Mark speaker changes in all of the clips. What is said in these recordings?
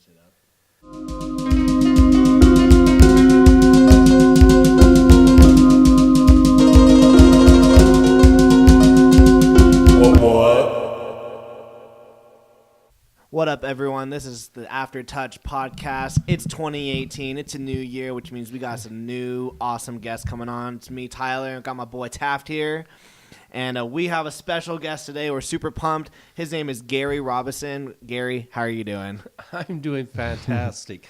Speaker 1: switch it up. What up, everyone? This is the Aftertouch podcast. It's 2018. It's a new year, which means we got some new awesome guests coming on. It's me, Tyler, and got my boy Taft here. And we have a special guest today. We're super pumped. His name is Gary Robison. Gary, how are you doing?
Speaker 2: I'm doing fantastic.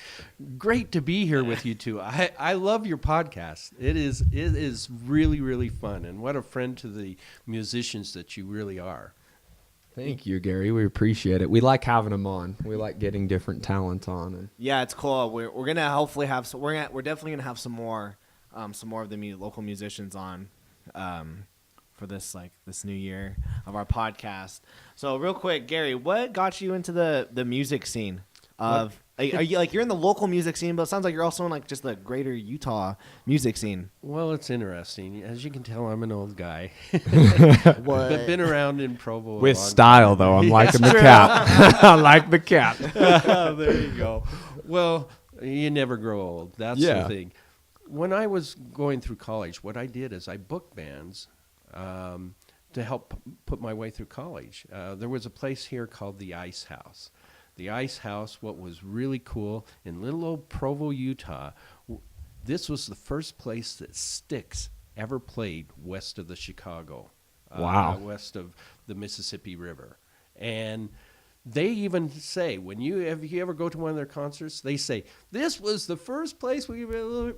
Speaker 2: Great to be here with you two. I love your podcast. It is really, really fun. And what a friend to the musicians that you really are.
Speaker 3: Thank you, Gary. We appreciate it. We like having them on. We like getting different talent on. And
Speaker 1: yeah, it's cool. We're gonna hopefully have some. We're definitely gonna have some more of the local musicians on for this new year of our podcast. So real quick, Gary, what got you into the music scene? Are you you're in the local music scene, but it sounds like you're also in just the greater Utah music scene.
Speaker 2: Well, it's interesting. As you can tell, I'm an old guy. I've been around in Provo
Speaker 3: with style, though. I'm liking the cap. I like the cap.
Speaker 2: There you go. Well, you never grow old. That's the thing. When I was going through college, what I did is I booked bands to help put my way through college. There was a place here called the Ice House. The Ice House, what was really cool, in little old Provo, Utah, this was the first place that Styx ever played west of the Chicago.
Speaker 3: Wow.
Speaker 2: West of the Mississippi River. And they even say, if you ever go to one of their concerts, they say, this was the first place we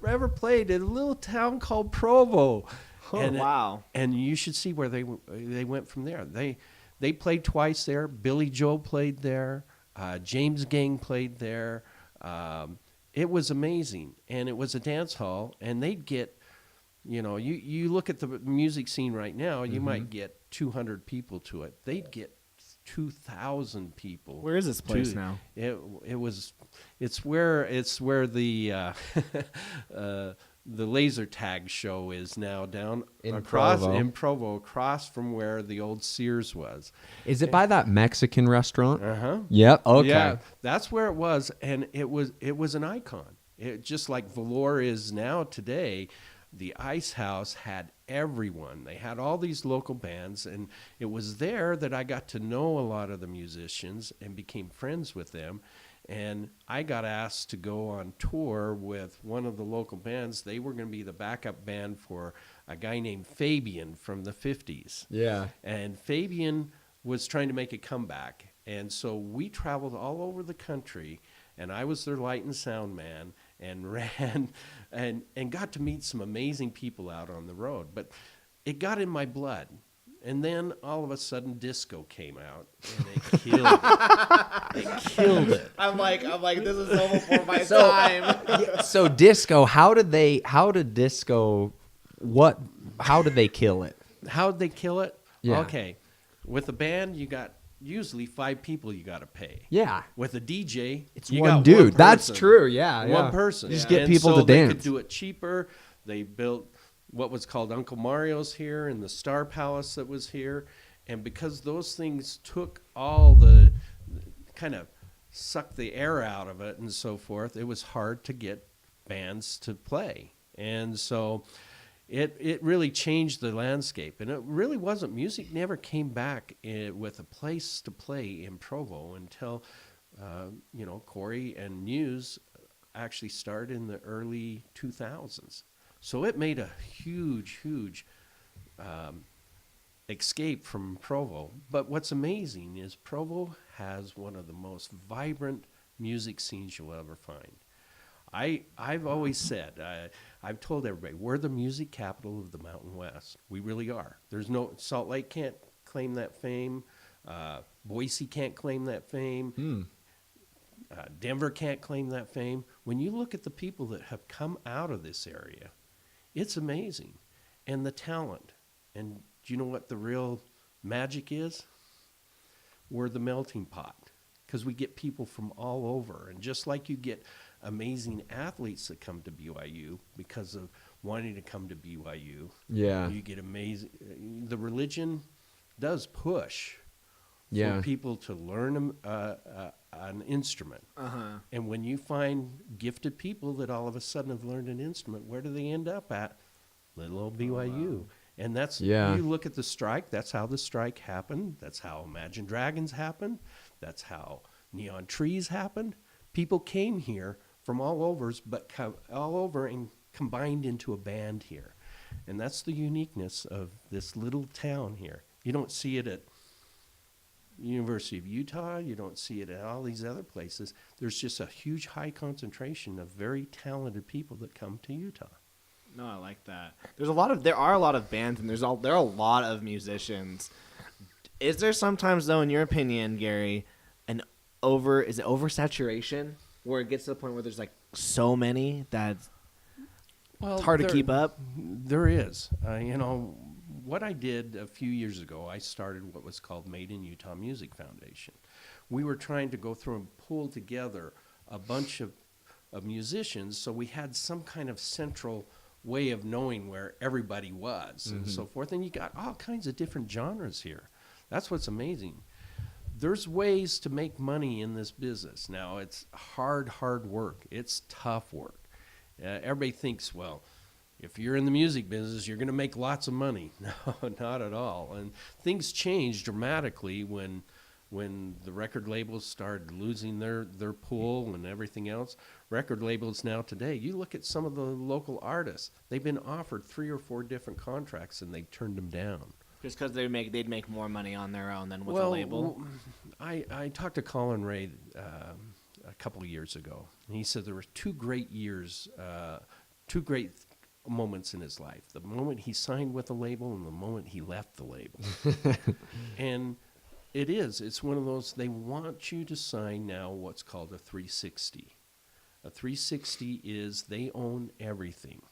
Speaker 2: ever played in a little town called Provo.
Speaker 1: And, wow.
Speaker 2: And you should see where they went from there. They played twice there. Billy Joel played there. James Gang played there. It was amazing. And it was a dance hall. And they'd get, you look at the music scene right now, you might get 200 people to it. They'd get 2,000 people.
Speaker 1: Where is this place now?
Speaker 2: It's where the the laser tag show is now down in Provo, across from where the old Sears was.
Speaker 3: Is it by that Mexican restaurant?
Speaker 2: Uh-huh.
Speaker 3: Yep. Okay.
Speaker 2: Yeah, that's where it was, and it was an icon. It just like Velour is now today. The Ice House had everyone. They had all these local bands, and it was there that I got to know a lot of the musicians and became friends with them. And I got asked to go on tour with one of the local bands. They were going to be the backup band for a guy named Fabian from the 50s.
Speaker 3: Yeah.
Speaker 2: And Fabian was trying to make a comeback. And so we traveled all over the country, and I was their light and sound man and ran and got to meet some amazing people out on the road. But it got in my blood. And then all of a sudden disco came out and it killed it. It killed it.
Speaker 1: I'm like, this is so before my time.
Speaker 3: So disco, how did they kill it?
Speaker 2: How did they kill it?
Speaker 3: Yeah.
Speaker 2: Okay. With a band, you got usually 5 people you got to pay.
Speaker 3: Yeah.
Speaker 2: With a DJ,
Speaker 3: it's
Speaker 2: you
Speaker 3: one
Speaker 2: got
Speaker 3: dude.
Speaker 2: one person.
Speaker 3: That's true. Yeah.
Speaker 2: One person.
Speaker 3: Just get people
Speaker 2: to
Speaker 3: to
Speaker 2: dance.
Speaker 3: dance.
Speaker 2: They could do it cheaper. They built what was called Uncle Mario's here and the Star Palace that was here. And because those things took all the kind of sucked the air out of it and so forth, it was hard to get bands to play. And so it really changed the landscape. And it really wasn't. Music never came back with a place to play in Provo until, Corey and Muse actually started in the early 2000s. So it made a huge escape from Provo. But what's amazing is Provo has one of the most vibrant music scenes you'll ever find. I've always said, I've told everybody, we're the music capital of the Mountain West. We really are. Salt Lake can't claim that fame. Boise can't claim that fame. Denver can't claim that fame. When you look at the people that have come out of this area, it's amazing. And the talent. And do you know what the real magic is? We're the melting pot. Because we get people from all over. And just like you get amazing athletes that come to BYU because of wanting to come to BYU.
Speaker 3: Yeah.
Speaker 2: You get amazing. The religion does push
Speaker 3: for
Speaker 2: people to learn a an instrument.
Speaker 1: Uh-huh.
Speaker 2: And when you find gifted people that all of a sudden have learned an instrument, where do they end up at? Little old BYU.
Speaker 1: wow.
Speaker 2: And that's,
Speaker 3: Yeah.
Speaker 2: you look at the strike, that's how the strike happened. That's how Imagine Dragons happened. That's how Neon Trees happened. People came here from all over, all over and combined into a band here. And that's the uniqueness of this little town here. You don't see it at University of Utah. You don't see it at all these other places. There's just a huge high concentration of very talented people that come to Utah.
Speaker 1: No, I like that. There are a lot of bands, and there are a lot of musicians. Is there sometimes, though, in your opinion, Gary, is it oversaturation where it gets to the point where there's like so many that it's hard to keep up?
Speaker 2: There is. What I did a few years ago, I started what was called Made in Utah Music Foundation. We were trying to go through and pull together a bunch of musicians, so we had some kind of central way of knowing where everybody was and so forth. And you got all kinds of different genres here. That's what's amazing. There's ways to make money in this business. Now, it's hard work. It's tough work. Everybody thinks, well, if you're in the music business, you're going to make lots of money. No, not at all. And things changed dramatically when the record labels started losing their pull and everything else. Record labels now today, you look at some of the local artists, they've been offered 3 or 4 different contracts and they've turned them down.
Speaker 1: Just because they'd make more money on their own than with a label?
Speaker 2: I talked to Colin Ray a couple of years ago, and he said there were 2 great years, 2 great moments in his life. The moment he signed with a label and the moment he left the label. And it's one of those, they want you to sign now what's called a 360. A 360 is they own everything.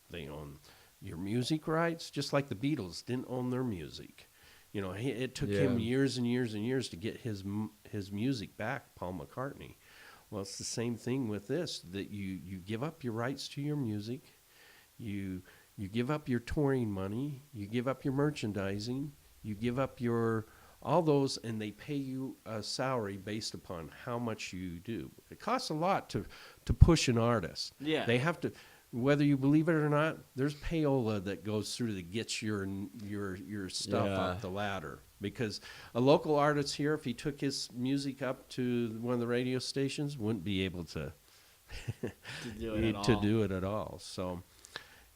Speaker 2: They own your music rights, just like the Beatles didn't own their music. It took him years and years and years to get his music back, Paul McCartney. Well, it's the same thing with this, that you give up your rights to your music, you give up your touring money, you give up your merchandising, you give up all those, and they pay you a salary based upon how much you do. It costs a lot to push an artist.
Speaker 1: Yeah.
Speaker 2: They have to, whether you believe it or not, there's payola that goes through that gets your stuff up the ladder. Because a local artist here, if he took his music up to one of the radio stations, wouldn't be able to do it at all. So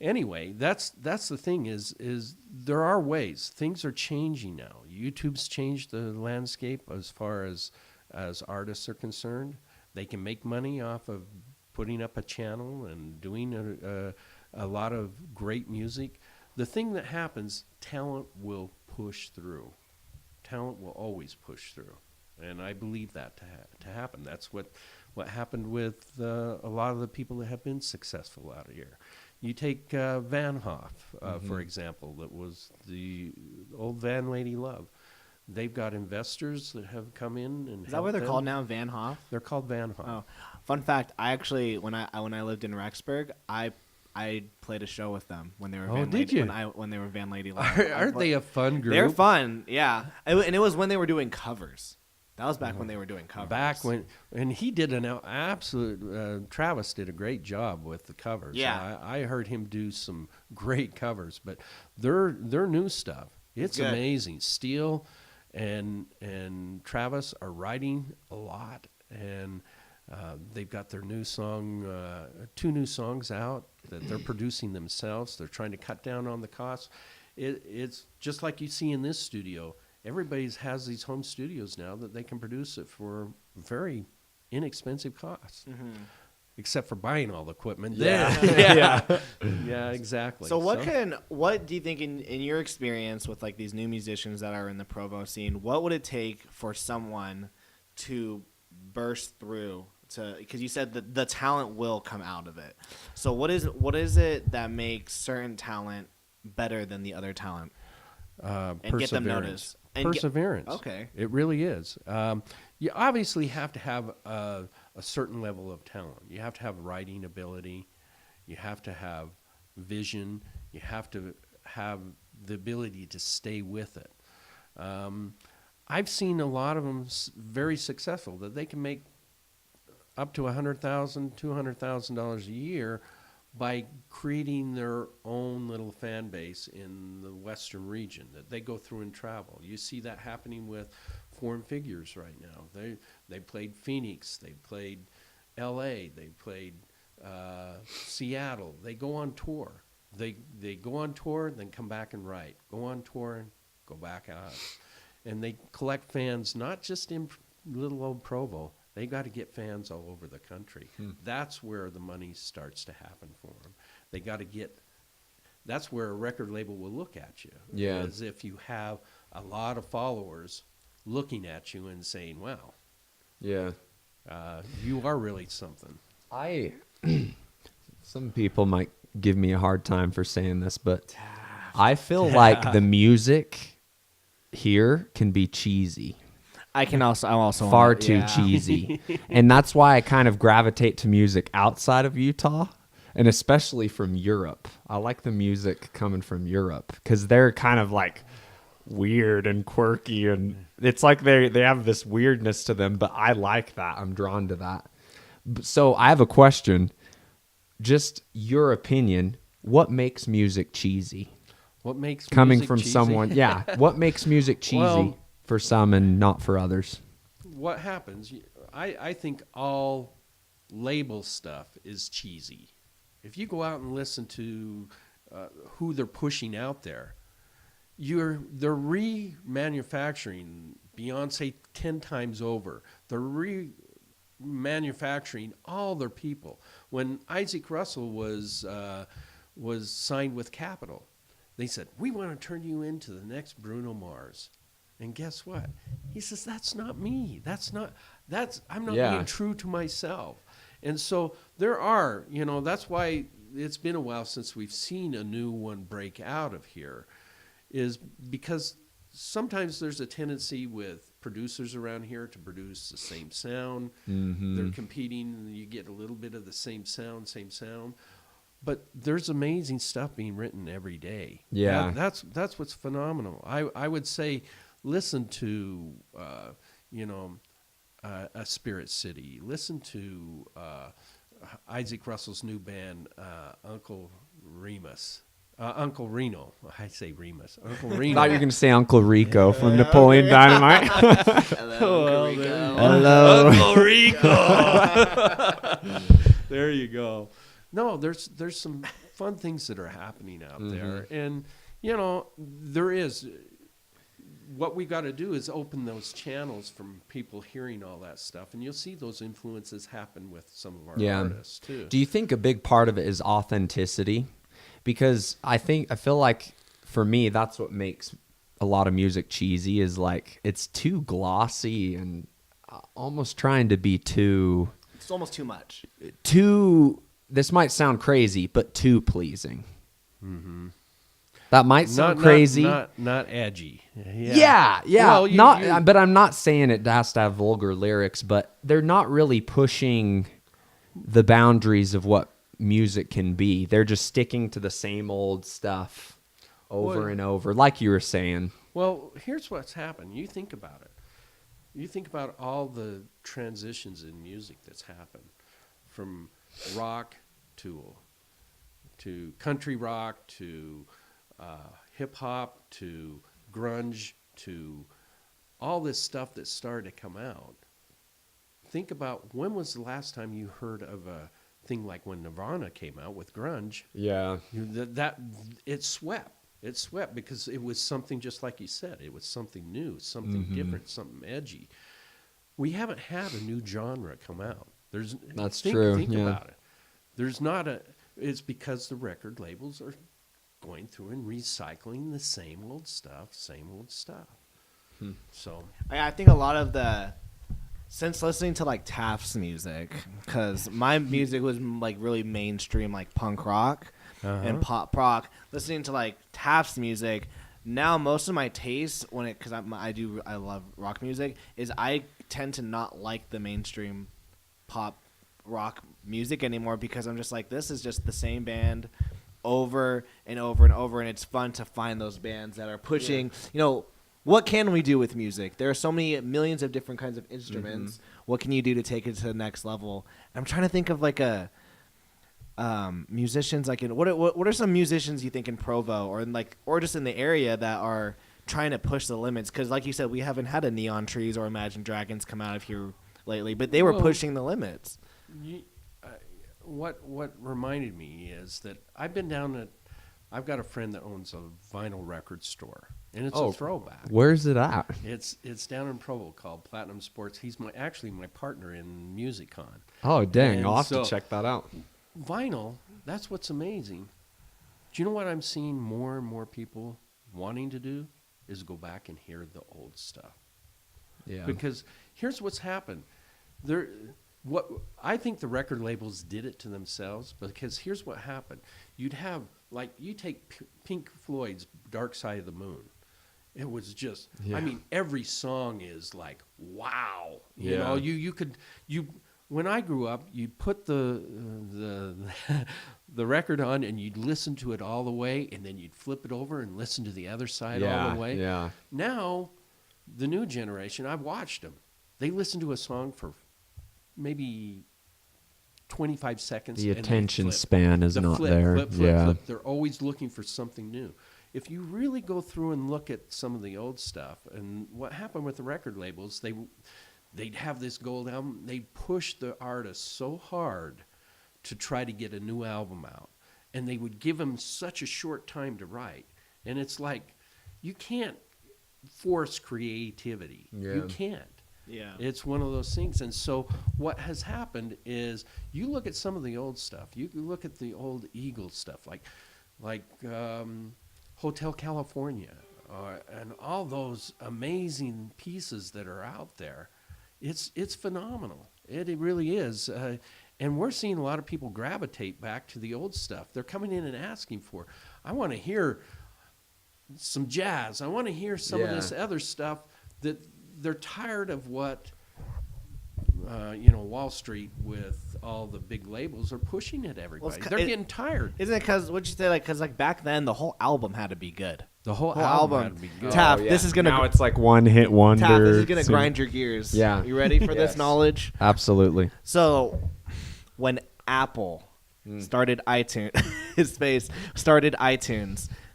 Speaker 2: anyway, that's the thing is there are ways. Things are changing now. YouTube's changed the landscape as far as artists are concerned. They can make money off of putting up a channel and doing a lot of great music. The thing that happens, talent will push through. Talent will always push through. And I believe that to happen. That's what happened with a lot of the people that have been successful out of here. You take Van Hoff, for example, that was the old Van Lady Love. They've got investors that have come in and
Speaker 1: is that what they're called now, Van Hoff?
Speaker 2: They're called Van Hoff.
Speaker 1: Oh, fun fact! I actually, when I lived in Rexburg, I played a show with them when they were.
Speaker 2: Oh,
Speaker 1: Van
Speaker 2: did
Speaker 1: Lady,
Speaker 2: you?
Speaker 1: When they were Van Lady Love.
Speaker 2: Aren't they a fun group?
Speaker 1: They're fun, yeah. And it was when they were doing covers. That was back when they were doing covers.
Speaker 2: Back when, and he did an absolute. Travis did a great job with the covers.
Speaker 1: Yeah,
Speaker 2: I heard him do some great covers, but their new stuff, it's amazing. Steele and Travis are writing a lot, and they've got their new song, 2 new songs out that they're producing themselves. They're trying to cut down on the costs. It's just like you see in this studio. Everybody has these home studios now that they can produce it for very inexpensive costs, except for buying all the equipment.
Speaker 1: Yeah,
Speaker 2: yeah, exactly.
Speaker 1: So what do you think in your experience with like these new musicians that are in the Provo scene? What would it take for someone to burst through? Because you said that the talent will come out of it. So what is it that makes certain talent better than the other talent? And get them noticed.
Speaker 2: Perseverance.
Speaker 1: Okay.
Speaker 2: It really is. You obviously have to have a certain level of talent. You have to have writing ability. You have to have vision. You have to have the ability to stay with it. I've seen a lot of them very successful, that they can make up to $100,000, $200,000 a year by creating their own little fan base in the Western region that they go through and travel. You see that happening with foreign figures right now. They played Phoenix, they played L.A., they played Seattle. They go on tour. They go on tour, then come back and write. Go on tour and go back out. And they collect fans not just in little old Provo. They got to get fans all over the country. That's where the money starts to happen for them. They got to get. That's where a record label will look at you.
Speaker 3: Yeah.
Speaker 2: As if you have a lot of followers looking at you and saying, "Wow,
Speaker 3: Yeah.
Speaker 2: you are really something."
Speaker 3: Some people might give me a hard time for saying this, but I feel like the music here can be cheesy.
Speaker 1: I'm also
Speaker 3: Far too cheesy. And that's why I kind of gravitate to music outside of Utah, and especially from Europe. I like the music coming from Europe because they're kind of like weird and quirky, and it's like they have this weirdness to them, but I like that. I'm drawn to that. So I have a question. Just your opinion, what makes music cheesy?
Speaker 2: What makes
Speaker 3: Coming
Speaker 2: music
Speaker 3: from
Speaker 2: cheesy?
Speaker 3: someone, yeah. What makes music cheesy
Speaker 2: Well,
Speaker 3: for some and not for others?
Speaker 2: What happens? I think all label stuff is cheesy. If you go out and listen to who they're pushing out there, they're remanufacturing Beyonce 10 times over. They're remanufacturing all their people. When Isaac Russell was signed with Capitol, they said, "We want to turn you into the next Bruno Mars." And guess what? He says, "That's not me. I'm not being true to myself." And so there are, that's why it's been a while since we've seen a new one break out of here, is because sometimes there's a tendency with producers around here to produce the same sound.
Speaker 3: Mm-hmm.
Speaker 2: They're competing, and you get a little bit of the same sound. But there's amazing stuff being written every day.
Speaker 3: Yeah.
Speaker 2: That's what's phenomenal. I would say listen to, a Spirit City. Listen to Isaac Russell's new band, Uncle Remus. Uncle Reno. I say Remus. Uncle Reno.
Speaker 3: I thought you were going to say Uncle Rico from Napoleon Dynamite.
Speaker 1: Hello, Uncle Rico.
Speaker 3: Hello.
Speaker 2: Uncle Rico. There you go. No, there's some fun things that are happening out there. And, there is. What we got to do is open those channels from people hearing all that stuff. And you'll see those influences happen with some of our artists, too.
Speaker 3: Do you think a big part of it is authenticity? Because I feel like for me, that's what makes a lot of music cheesy, is like it's too glossy and almost trying to be too...
Speaker 1: It's almost too much.
Speaker 3: This might sound crazy, but too pleasing. Mm-hmm. That might sound crazy.
Speaker 2: Not edgy.
Speaker 3: Yeah.
Speaker 2: Well,
Speaker 3: but I'm not saying it has to have vulgar lyrics, but they're not really pushing the boundaries of what music can be. They're just sticking to the same old stuff over and over, like you were saying.
Speaker 2: Well, here's what's happened. You think about it. You think about all the transitions in music that's happened, from rock to country rock to hip hop to grunge to all this stuff that started to come out. Think about, when was the last time you heard of a thing like when Nirvana came out with grunge?
Speaker 3: Yeah.
Speaker 2: That it swept. It swept because it was something, just like you said, it was something new, something different, something edgy. We haven't had a new genre come out.
Speaker 3: That's true.
Speaker 2: Think about it. There's not a. It's because the record labels are going through and recycling the same old stuff. So
Speaker 1: I think a lot of since listening to like Taft's music, because my music was like really mainstream, like punk rock and pop rock. Listening to like Taft's music, now most of my taste because I love rock music, is I tend to not like the mainstream pop rock music anymore, because I'm just like, this is just the same band over and over and over, and it's fun to find those bands that are pushing, what can we do with music? There are so many millions of different kinds of instruments. What can you do to take it to the next level? I'm trying to think of like a musicians like in what are some musicians you think in Provo or in like or just in the area that are trying to push the limits? Because like you said, we haven't had a Neon Trees or Imagine Dragons come out of here lately, but they were pushing the limits.
Speaker 2: What reminded me is that I've been down at. I've got a friend that owns a vinyl record store, and it's a throwback.
Speaker 3: Where's it at?
Speaker 2: It's down in Provo called Platinum Sports. He's actually my partner in Musiccon.
Speaker 3: Oh, dang.
Speaker 2: And
Speaker 3: I'll have to check that out.
Speaker 2: Vinyl, that's what's amazing. Do you know what I'm seeing more and more people wanting to do is go back and hear the old stuff.
Speaker 3: Yeah.
Speaker 2: Because here's what's happened. What I think the record labels did it to themselves, because here's what happened. You'd have, like, you take Pink Floyd's Dark Side of the Moon. It was just, I mean, every song is like, wow. You know, when I grew up, you'd put the record on and you'd listen to it all the way, and then you'd flip it over and listen to the other side all the way.
Speaker 3: Yeah.
Speaker 2: Now, the new generation, I've watched them. They listen to a song for maybe 25 seconds.
Speaker 3: The
Speaker 2: and
Speaker 3: attention span is not there.
Speaker 2: Flip. They're always looking for something new. If you really go through and look at some of the old stuff, and what happened with the record labels, they'd have this gold album. They'd push the artist so hard to try to get a new album out, and they would give them such a short time to write. And it's like, you can't force creativity.
Speaker 3: Yeah.
Speaker 2: You can't.
Speaker 1: Yeah.
Speaker 2: It's one of those things. And so what has happened is you look at some of the old stuff. You look at the old Eagles stuff, like Hotel California, and all those amazing pieces that are out there. It's phenomenal. It really is. And we're seeing a lot of people gravitate back to the old stuff. They're coming in and asking for, I want to hear some jazz. I want to hear some of this other stuff that they're tired of what, Wall Street with all the big labels are pushing at everybody. They're getting tired.
Speaker 1: Isn't it because, what'd you say, like, because like back then the whole album had to be good.
Speaker 2: The whole album had to be good.
Speaker 1: Tap, this is going to...
Speaker 3: Now it's like one hit wonder.
Speaker 1: Tap, this is going to grind your gears.
Speaker 3: Yeah.
Speaker 1: You ready for this knowledge?
Speaker 3: Absolutely.
Speaker 1: So, when Apple started iTunes,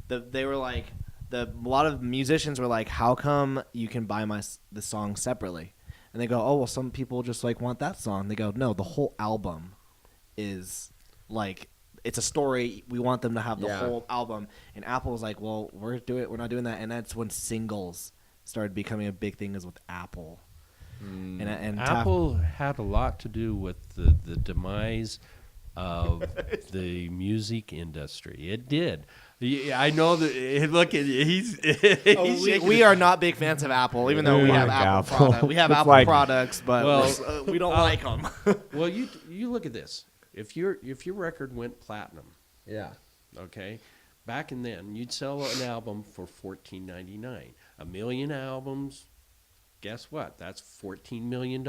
Speaker 1: they were like, a lot of musicians were like, how come you can buy the song separately? And they go, oh, well, some people just like want that song. They go, no, the whole album is like, it's a story. We want them to have the whole album. And Apple was like, well, we're not doing that. And that's when singles started becoming a big thing, is with Apple. And
Speaker 2: Apple had a lot to do with the demise of the music industry. It did. I know that. Look at
Speaker 1: we are not big fans of Apple, even though we have Apple products. We have Apple products, but we don't like them.
Speaker 2: Well, you look at this. If your record went platinum, okay, back in then you'd sell an album for $14.99. 1 million albums. Guess what? That's $14 million.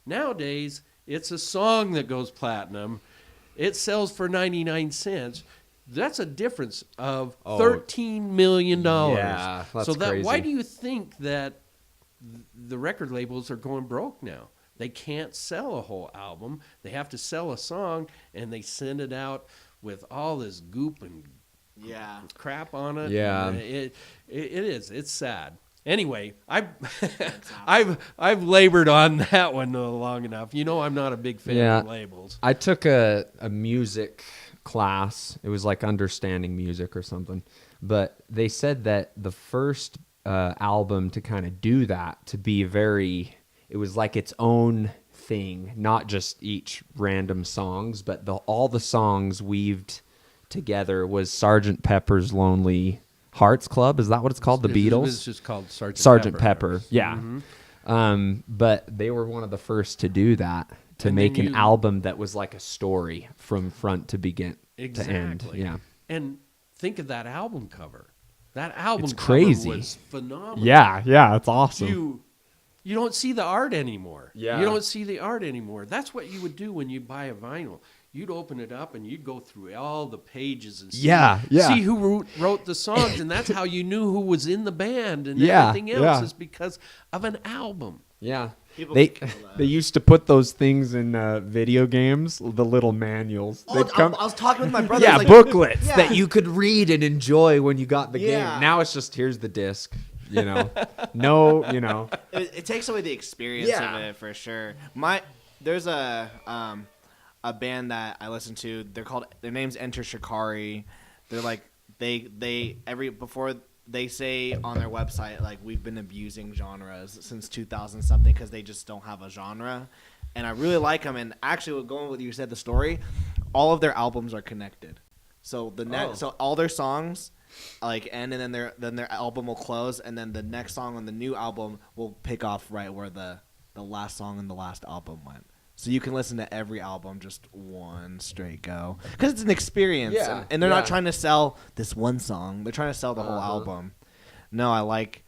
Speaker 2: Nowadays, it's a song that goes platinum. It sells for 99 cents. That's a difference of $13 million.
Speaker 3: Yeah, that's crazy.
Speaker 2: Why do you think that the record labels are going broke now? They can't sell a whole album. They have to sell a song, and they send it out with all this goop and crap on it.
Speaker 3: Yeah,
Speaker 2: it is. It's sad. Anyway, I've labored on that one long enough. You know, I'm not a big fan of labels.
Speaker 3: I took a music class. It was like understanding music or something. But they said that the first album to kind of do that, to be it was like its own thing, not just each random songs, but all the songs weaved together, was Sgt. Pepper's Lonely Hearts Club. Is that what it's called? The Beatles?
Speaker 2: It's just called
Speaker 3: Sgt. Pepper. Yeah.
Speaker 2: Mm-hmm.
Speaker 3: But they were one of the first to do that, to make an album that was like a story from front to begin to end. Yeah.
Speaker 2: And think of that album cover. That album
Speaker 3: it's
Speaker 2: cover
Speaker 3: crazy.
Speaker 2: Was phenomenal.
Speaker 3: Yeah, it's awesome.
Speaker 2: You don't see the art anymore.
Speaker 3: Yeah.
Speaker 2: You don't see the art anymore. That's what you would do when you buy a vinyl. you'd open it up and you'd go through all the pages and
Speaker 3: see
Speaker 2: who wrote the songs, and that's how you knew who was in the band, and
Speaker 3: Yeah,
Speaker 2: everything else
Speaker 3: yeah.
Speaker 2: is because of an album.
Speaker 3: Yeah.
Speaker 1: People
Speaker 3: They
Speaker 1: kill that.
Speaker 3: they used to put those things in video games, the little manuals.
Speaker 1: Oh,
Speaker 3: They'd come,
Speaker 1: I was talking with my brother.
Speaker 3: yeah,
Speaker 1: like,
Speaker 3: booklets
Speaker 1: Yeah.
Speaker 3: that you could read and enjoy when you got the
Speaker 1: Yeah.
Speaker 3: game. Now it's just here's the disc, No,
Speaker 1: It takes away the experience
Speaker 3: Yeah.
Speaker 1: of it for sure. There's a band that I listen to. Their name's Enter Shikari. They're like before they say on their website like we've been abusing genres since 2000 something because they just don't have a genre. And I really like them. And actually, going with what you said, the story, all of their albums are connected. So so all their songs like end, and then their album will close, and then the next song on the new album will pick off right where the last song in the last album went. So you can listen to every album just one straight go because it's an experience.
Speaker 3: Yeah,
Speaker 1: and they're not
Speaker 3: yeah.
Speaker 1: trying to sell this one song; they're trying to sell the whole album. No, I like,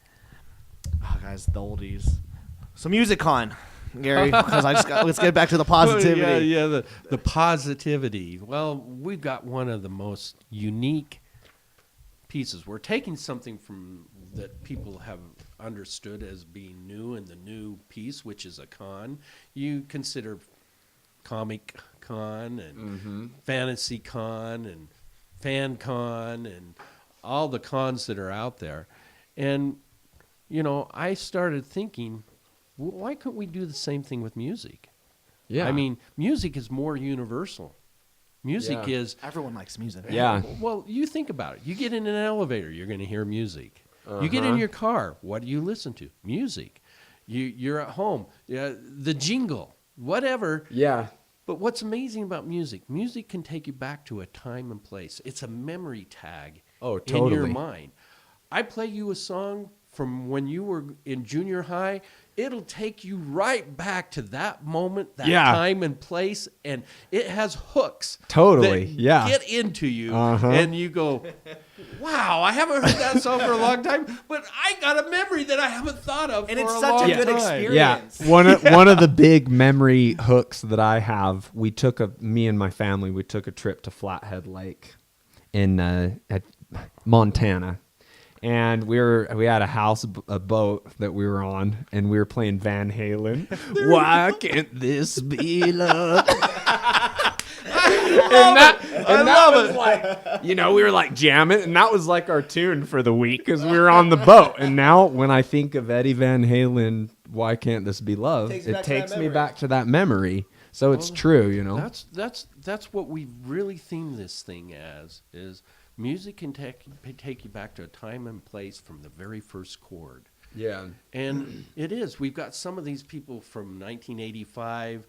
Speaker 1: guys, the oldies. So Musiccon, Gary, because let's get back to the positivity.
Speaker 2: Yeah, the positivity. Well, we've got one of the most unique pieces. We're taking something from that people have understood as being new in the new piece, which is a con. You consider Comic Con and Fantasy Con and Fan Con and all the cons that are out there. And, I started thinking, why couldn't we do the same thing with music?
Speaker 3: Yeah.
Speaker 2: I mean, music is more universal. Music
Speaker 3: Yeah.
Speaker 2: is,
Speaker 1: Everyone likes music.
Speaker 3: Yeah.
Speaker 2: well, you think about it. You get in an elevator, you're going to hear music. You get in your car, what do you listen to? Music. You're at home, the jingle, whatever.
Speaker 3: Yeah.
Speaker 2: But what's amazing about music can take you back to a time and place. It's a memory tag
Speaker 3: Oh,
Speaker 2: in your
Speaker 3: totally.
Speaker 2: mind. I play you a song from when you were in junior high, it'll take you right back to that moment, that
Speaker 3: Yeah.
Speaker 2: time and place, and it has hooks.
Speaker 3: Totally,
Speaker 2: that
Speaker 3: yeah.
Speaker 2: Get into you,
Speaker 3: Uh-huh.
Speaker 2: and you go, wow, I haven't heard that song for a long time, but I got a memory that I haven't thought of
Speaker 1: And
Speaker 2: for
Speaker 1: it's
Speaker 2: a
Speaker 1: such
Speaker 2: long
Speaker 1: a good
Speaker 2: time.
Speaker 1: experience.
Speaker 3: Yeah, one of the big memory hooks that I have. Me and my family, we took a trip to Flathead Lake in at Montana, and we had a boat that we were on, and we were playing Van Halen. Why can't this be love? I love it. Like, we were like jamming, and that was like our tune for the week because we were on the boat. And now, when I think of Eddie Van Halen, "Why Can't This Be Love?" It takes me back to that memory. So it's true,
Speaker 2: That's what we really theme this thing as is music can take you back to a time and place from the very first chord.
Speaker 3: Yeah.
Speaker 2: And it is. We've got some of these people from 1985.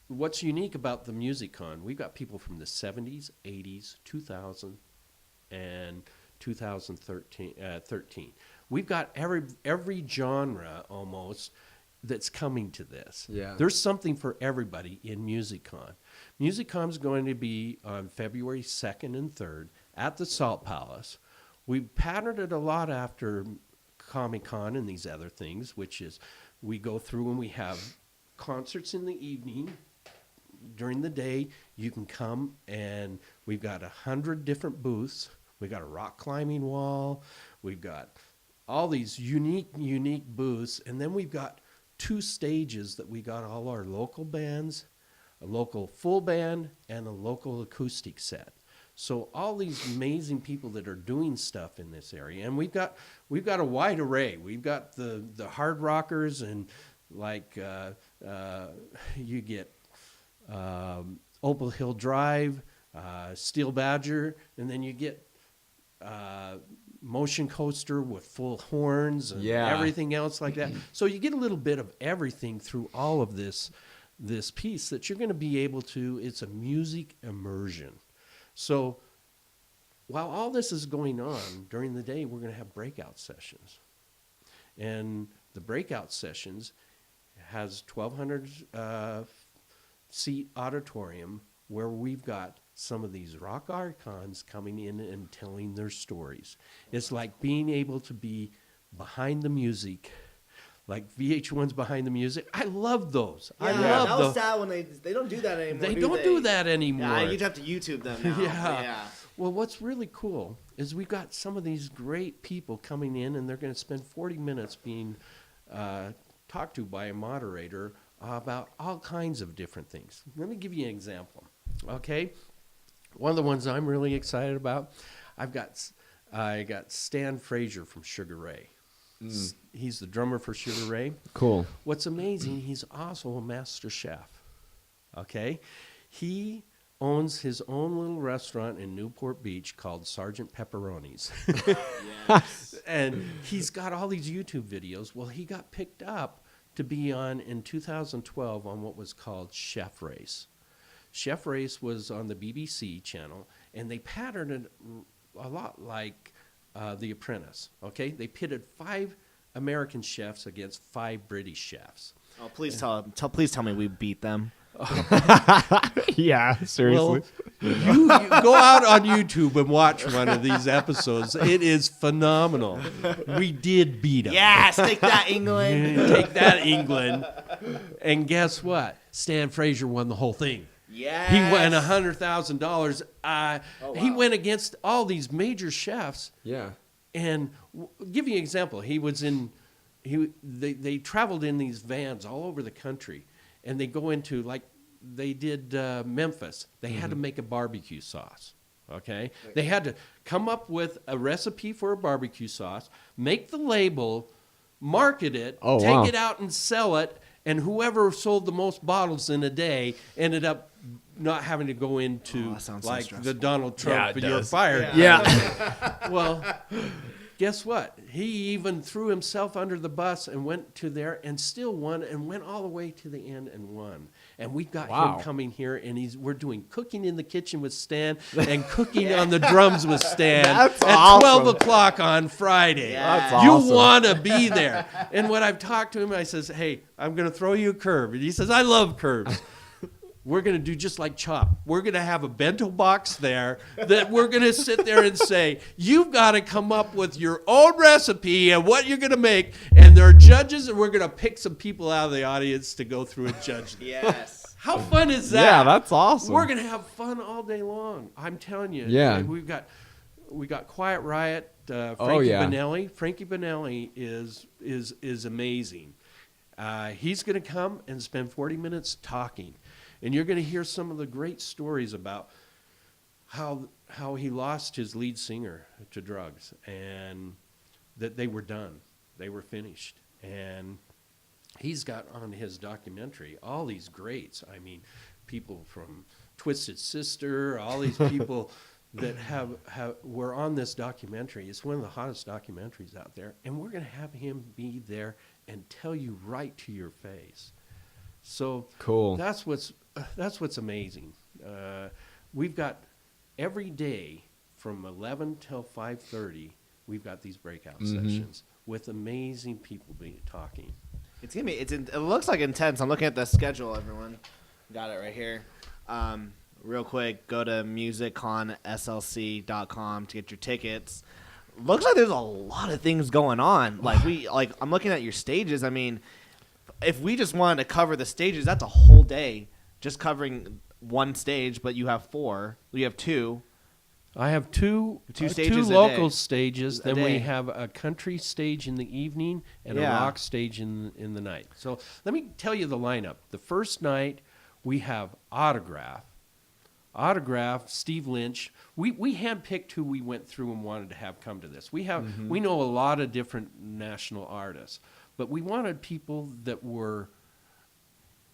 Speaker 2: What's unique about the Musiccon, we've got people from the 70s, 80s, 2000, and 2013. We've got every genre almost that's coming to this.
Speaker 3: Yeah.
Speaker 2: There's something for everybody in Musiccon. Musiccon's going to be on February 2nd and 3rd at the Salt Palace. We've patterned it a lot after Comic-Con and these other things, which is we go through and we have concerts in the evening. During the day, you can come, and we've got 100 different booths. We've got a rock climbing wall. We've got all these unique booths, and then we've got 2 stages that we got all our local bands, a local full band, and a local acoustic set. So all these amazing people that are doing stuff in this area, and we've got a wide array. We've got the hard rockers, and like you get Opal Hill Drive, Steel Badger, and then you get Motion Coaster with full horns and everything else like that. So you get a little bit of everything through all of this piece that you're going to be able to. It's a music immersion. So while all this is going on during the day, we're going to have breakout sessions, and the breakout sessions has 1,200 seat auditorium where we've got some of these rock icons coming in and telling their stories. It's like being able to be behind the music, like VH1's Behind the Music. I love those. I
Speaker 1: Yeah,
Speaker 2: love
Speaker 1: that
Speaker 2: those.
Speaker 1: was sad when they don't do that anymore.
Speaker 2: They don't do that anymore.
Speaker 1: Yeah, you have to YouTube them now.
Speaker 2: Yeah. Well, what's really cool is we've got some of these great people coming in, and they're going to spend 40 minutes being talked to by a moderator about all kinds of different things. Let me give you an example. Okay, one of the ones I'm really excited about, I got Stan Frazier from Sugar Ray. He's the drummer for Sugar Ray.
Speaker 3: Cool.
Speaker 2: What's amazing, he's also a master chef. Okay, he owns his own little restaurant in Newport Beach called Sergeant Pepperoni's.
Speaker 1: Yes.
Speaker 2: And he's got all these YouTube videos. Well, he got picked up to be on in 2012 on what was called Chef Race. Chef Race was on the BBC channel, and they patterned it a lot like The Apprentice. Okay, they pitted 5 American chefs against 5 British chefs.
Speaker 1: Oh, please tell me we beat them.
Speaker 3: Yeah, seriously.
Speaker 2: Well, you go out on YouTube and watch one of these episodes. It is phenomenal. We did beat them.
Speaker 1: Yes, take that, England.
Speaker 2: Take that, England. And guess what? Stan Frazier won the whole thing.
Speaker 1: Yes.
Speaker 2: He won $100,000. He
Speaker 1: wow.
Speaker 2: went against all these major chefs.
Speaker 3: Yeah.
Speaker 2: And give you an example. They traveled in these vans all over the country, and they go into, like they did Memphis. They had to make a barbecue sauce. Okay, they had to come up with a recipe for a barbecue sauce, make the label, market it, take it out and sell it, and whoever sold the most bottles in a day ended up not having to go into like the Donald Trump, you're fired.
Speaker 3: Yeah.
Speaker 2: Well, guess what? He even threw himself under the bus and went to there and still won and went all the way to the end and won. And we've got him coming here, and we're doing cooking in the kitchen with Stan and cooking on the drums with Stan at 12 o'clock on Friday.
Speaker 1: That's
Speaker 2: you
Speaker 3: awesome.
Speaker 2: want to be there. And when I've talked to him, I says, hey, I'm going to throw you a curve. And he says, I love curves. We're going to do just like Chop. We're going to have a bento box there that we're going to sit there and say, you've got to come up with your own recipe and what you're going to make. And there are judges, and we're going to pick some people out of the audience to go through and judge them.
Speaker 1: Yes.
Speaker 2: How fun is that?
Speaker 3: Yeah, that's awesome.
Speaker 2: We're going to have fun all day long. I'm telling you.
Speaker 3: Yeah.
Speaker 2: We got Quiet Riot, Frankie Benelli. Frankie Benelli is amazing. He's going to come and spend 40 minutes talking. And you're going to hear some of the great stories about how he lost his lead singer to drugs, and that they were done. They were finished. And he's got on his documentary all these greats. I mean, people from Twisted Sister, all these people that were on this documentary. It's one of the hottest documentaries out there. And we're going to have him be there and tell you right to your face. So
Speaker 3: cool.
Speaker 2: That's what's amazing. We've got every day from 11 till 5:30. We've got these breakout sessions with amazing people talking.
Speaker 1: It's gonna be. It looks like intense. I'm looking at the schedule. Everyone got it right here. Real quick, go to musicconslc.com to get your tickets. Looks like there's a lot of things going on. I'm looking at your stages. I mean, if we just wanted to cover the stages, that's a whole day just covering one stage. But you have 4. You have 2.
Speaker 2: I have two
Speaker 1: stages a
Speaker 2: local
Speaker 1: day.
Speaker 2: stages.
Speaker 1: A
Speaker 2: Then
Speaker 1: day.
Speaker 2: we have a country stage in the evening and a rock stage in the night. So let me tell you the lineup. The first night we have Autograph, Steve Lynch. We handpicked who we went through and wanted to have come to this. We know a lot of different national artists, but we wanted people that were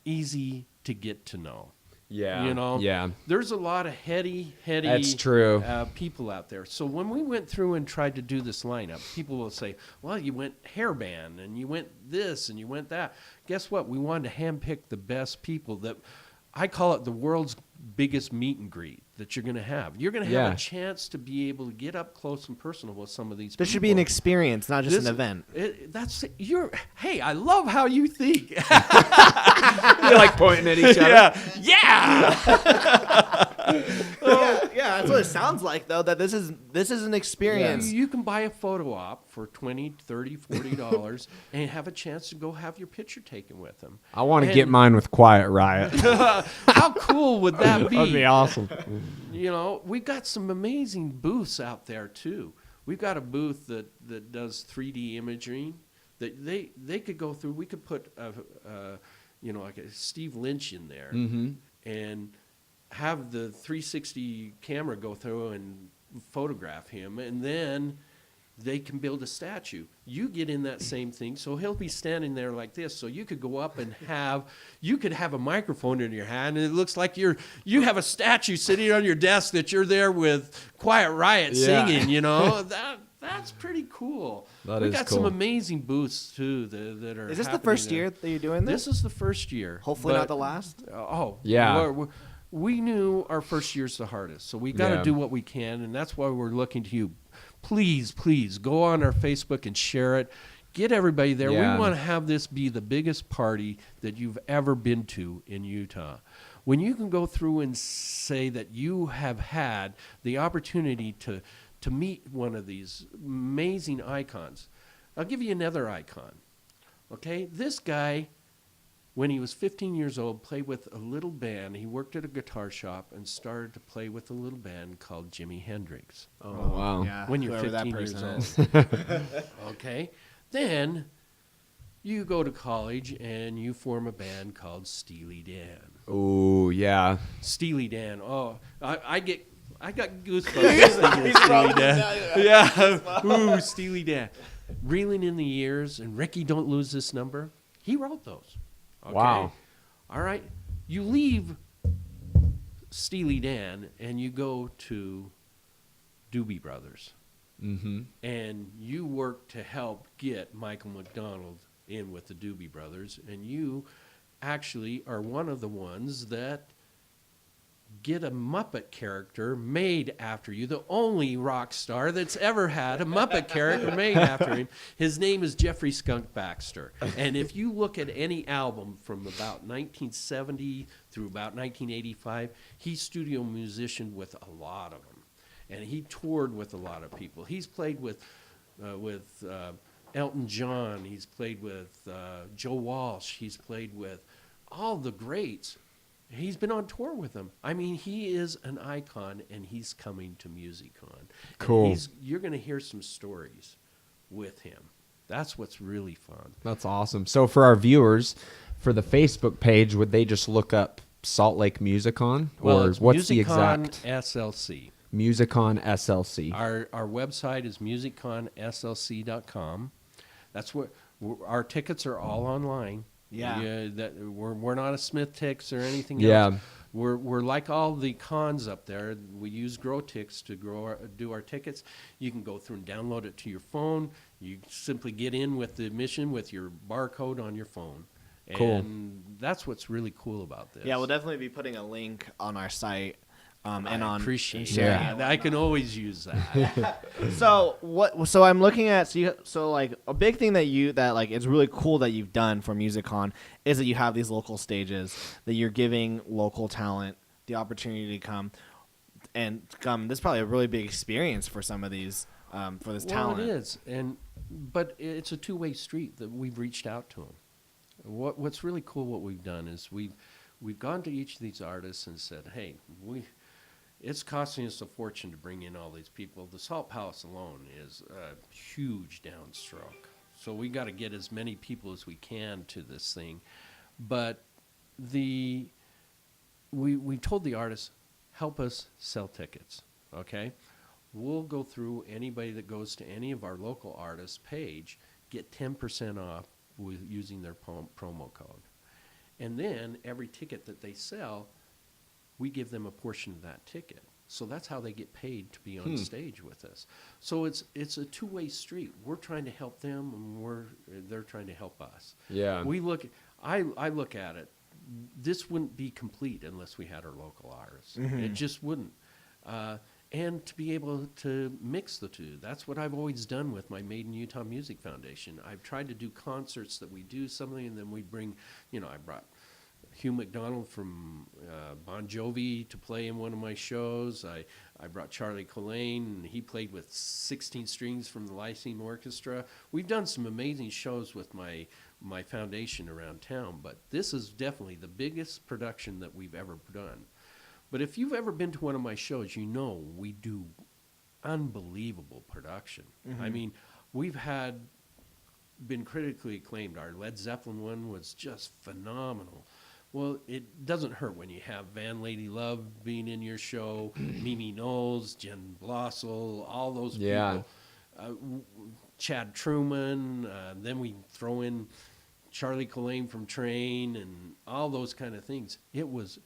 Speaker 2: easy to get to know.
Speaker 3: Yeah.
Speaker 2: You know?
Speaker 3: Yeah.
Speaker 2: There's a lot of heady
Speaker 3: That's true.
Speaker 2: People out there. So when we went through and tried to do this lineup, people will say, well, you went hairband and you went this and you went that. Guess what? We wanted to handpick the best people that I call it the world's biggest meet and greet that you're going to have. You're going to have a chance to be able to get up close and personal with some of these people.
Speaker 1: This should be an experience, not just an event.
Speaker 2: Hey, I love how you think.
Speaker 3: You're like pointing at each other.
Speaker 2: Yeah.
Speaker 1: Yeah, that's what it sounds like, though, that this is an experience.
Speaker 2: You can buy a photo op for $20, $30, $40 and have a chance to go have your picture taken with them.
Speaker 3: I want to get mine with Quiet Riot.
Speaker 2: How cool would that be?
Speaker 3: That'd be awesome.
Speaker 2: You know, we've got some amazing booths out there too. We've got a booth that does 3D imaging that they could go through. We could put like a Steve Lynch in there and have the 360 camera go through and photograph him, and then they can build a statue. You get in that same thing, so he'll be standing there like this. So you could go up and have a microphone in your hand, and it looks like you have a statue sitting on your desk that you're there with Quiet Riot singing. You know, that's pretty cool. We've got some amazing booths too that are.
Speaker 1: Is this the first year that you're doing this?
Speaker 2: This is the first year.
Speaker 1: Hopefully not the last.
Speaker 2: We knew our first year's the hardest, so we got to do what we can, and that's why we're looking to you. Please go on our Facebook and share it. Get everybody there.
Speaker 3: Yeah.
Speaker 2: We want to have this be the biggest party that you've ever been to in Utah. When you can go through and say that you have had the opportunity to meet one of these amazing icons. I'll give you another icon. Okay? This guy, when he was 15 years old, played with a little band. He worked at a guitar shop and started to play with a little band called Jimi Hendrix.
Speaker 3: Oh, wow.
Speaker 1: Yeah,
Speaker 2: When you're
Speaker 1: whoever
Speaker 2: 15
Speaker 1: that
Speaker 2: years
Speaker 1: person
Speaker 2: old.
Speaker 1: is.
Speaker 2: Okay? Then you go to college and you form a band called Steely Dan.
Speaker 3: Oh, yeah.
Speaker 2: Steely Dan. Oh, I got goosebumps just thinking of Steely Dan. Yeah. Ooh, Steely Dan. Reeling in the Years and Ricky Don't Lose This Number. He wrote those. Okay?
Speaker 3: Wow.
Speaker 2: All right. You leave Steely Dan and you go to Doobie Brothers.
Speaker 3: Mm-hmm.
Speaker 2: And you work to help get Michael McDonald in with the Doobie Brothers. And you actually are one of the ones that get a Muppet character made after you, the only rock star that's ever had a Muppet character made after him. His name is Jeffrey Skunk Baxter. And if you look at any album from about 1970 through about 1985, he's studio musician with a lot of them. And he toured with a lot of people. He's played with Elton John. He's played with Joe Walsh. He's played with all the greats. He's been on tour with them. I mean, he is an icon, and he's coming to Musiccon.
Speaker 3: Cool.
Speaker 2: And you're going to hear some stories with him. That's what's really fun.
Speaker 3: That's awesome. So for our viewers, for the Facebook page, would they just look up Salt Lake Musiccon? Or
Speaker 2: it's
Speaker 3: what's the
Speaker 2: Musiccon
Speaker 3: exact?
Speaker 2: SLC.
Speaker 3: Musiccon SLC.
Speaker 2: Our website is musicconslc.com. That's what our tickets are all online.
Speaker 1: Yeah.
Speaker 2: We're not a Smith Tix or anything
Speaker 3: Yeah.
Speaker 2: else. We're like all the cons up there. We use GrowTix to do our tickets. You can go through and download it to your phone. You simply get in with the admission with your barcode on your phone.
Speaker 3: Cool.
Speaker 2: And that's what's really cool about this.
Speaker 1: Yeah, we'll definitely be putting a link on our site. And
Speaker 2: I
Speaker 1: on
Speaker 2: appreciate
Speaker 1: sharing
Speaker 2: that. I can always use that.
Speaker 1: So I'm looking at so like a big thing that it's really cool that you've done for Musiccon is that you have these local stages that you're giving local talent the opportunity to come. This is probably a really big experience for some of these for this talent.
Speaker 2: Well, it is, but it's a two-way street that we've reached out to them. What's really cool, what we've done is we've gone to each of these artists and said, hey, it's costing us a fortune to bring in all these people. The Salt Palace alone is a huge downstroke. So we got to get as many people as we can to this thing. But we told the artists, help us sell tickets, okay? We'll go through anybody that goes to any of our local artists' page, get 10% off with using their promo code. And then every ticket that they sell, we give them a portion of that ticket. So that's how they get paid to be on stage with us. So it's a two-way street. We're trying to help them, and they're trying to help us.
Speaker 3: Yeah.
Speaker 2: I look at it. This wouldn't be complete unless we had our local artists.
Speaker 1: Mm-hmm.
Speaker 2: It just wouldn't. And to be able to mix the two. That's what I've always done with my Made in Utah Music Foundation. I've tried to do concerts that we do something, and then we bring, I brought Hugh McDonald from Bon Jovi to play in one of my shows. I brought Charlie Collane, and he played with 16 strings from the Lyceum Orchestra. We've done some amazing shows with my foundation around town, but this is definitely the biggest production that we've ever done. But if you've ever been to one of my shows, you know we do unbelievable production. I mean, we've been critically acclaimed. Our Led Zeppelin one was just phenomenal. Well, it doesn't hurt when you have Van Lady Love being in your show, Mimi Knowles, Jen Blossel, all those people. Chad Truman, then we throw in Charlie Collane from Train and all those kind of things. It was.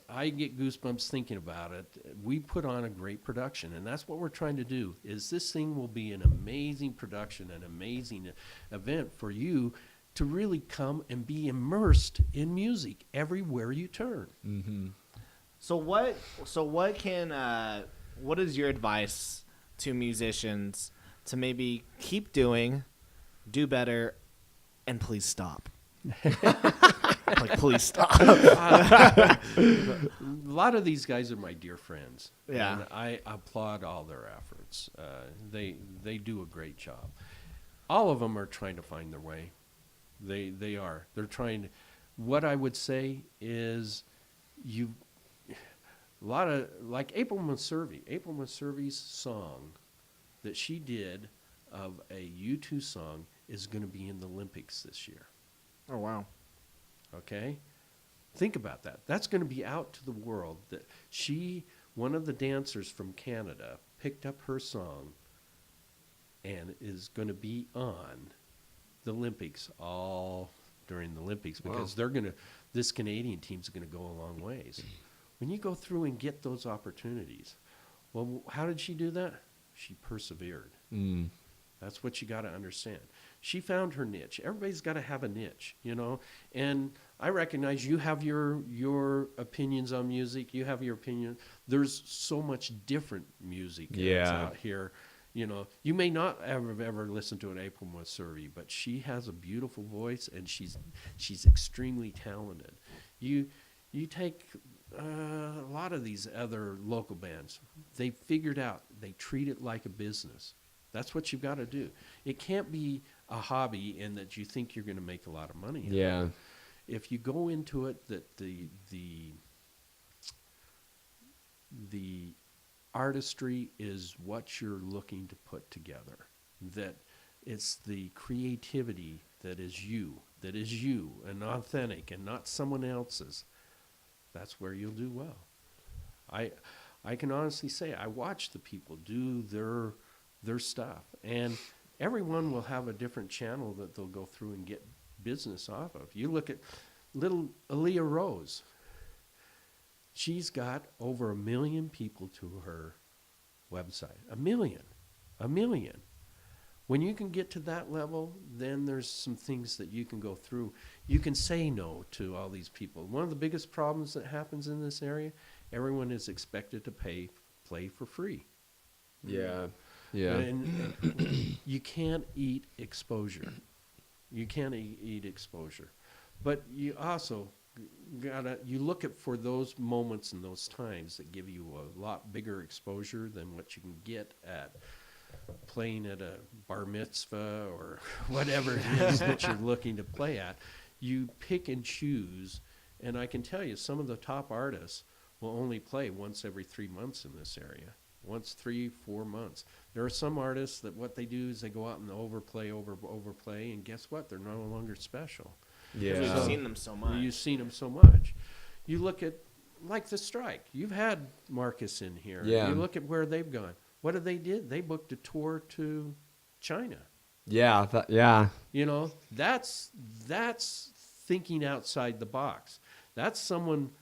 Speaker 2: I get goosebumps thinking about it. We put on a great production, and that's what we're trying to do, is this thing will be an amazing production, an amazing event for you to really come and be immersed in music everywhere you turn.
Speaker 3: Mm-hmm.
Speaker 1: So what is your advice to musicians to maybe keep doing, do better, and please stop? Like, please stop.
Speaker 2: A lot of these guys are my dear friends.
Speaker 1: Yeah.
Speaker 2: And I applaud all their efforts. They do a great job. All of them are trying to find their way. They are. They're trying to. What I would say is, a lot of, like April Maservi's song that she did of a U2 song is going to be in the Olympics this year.
Speaker 1: Oh, wow.
Speaker 2: Okay? Think about that. That's going to be out to the world. That one of the dancers from Canada, picked up her song and is going to be on the Olympics all during the Olympics, because this Canadian team's going to go a long ways. When you go through and get those opportunities, well, how did she do that? She persevered.
Speaker 3: Mm.
Speaker 2: That's what you got to understand. She found her niche. Everybody's got to have a niche, you know. And I recognize you have your opinions on music. You have your opinion. There's so much different music that's out here. You know, you may not ever listen to an April Maservi, but she has a beautiful voice, and she's extremely talented. You take a lot of these other local bands. They figured out they treat it like a business. That's what you've got to do. It can't be a hobby in that you think you're going to make a lot of money.
Speaker 3: Yeah.
Speaker 2: If you go into it that the artistry is what you're looking to put together, that it's the creativity that is you and authentic and not someone else's, that's where you'll do well. I can honestly say I watch the people do their stuff, and everyone will have a different channel that they'll go through and get business off of. You look at little Aaliyah Rose. She's got over 1 million people to her website. 1 million. 1 million. When you can get to that level, then there's some things that you can go through. You can say no to all these people. One of the biggest problems that happens in this area, everyone is expected to play for free.
Speaker 3: Yeah. Yeah.
Speaker 2: And you can't eat exposure. You can't eat exposure. But you also you look at for those moments and those times that give you a lot bigger exposure than what you can get at playing at a bar mitzvah or whatever it is that you're looking to play at. You pick and choose, and I can tell you some of the top artists will only play once every 3 months in this area. Once 3-4 months. There are some artists that what they do is they go out and overplay, and guess what? They're no longer special.
Speaker 3: Yeah.
Speaker 1: You've seen them so much.
Speaker 2: You've seen them so much. You look at, like the Strike. You've had Marcus in here.
Speaker 3: Yeah.
Speaker 2: You look at where they've gone. What did they did? They booked a tour to China.
Speaker 3: Yeah. Yeah.
Speaker 2: You know, that's thinking outside the box. That's someone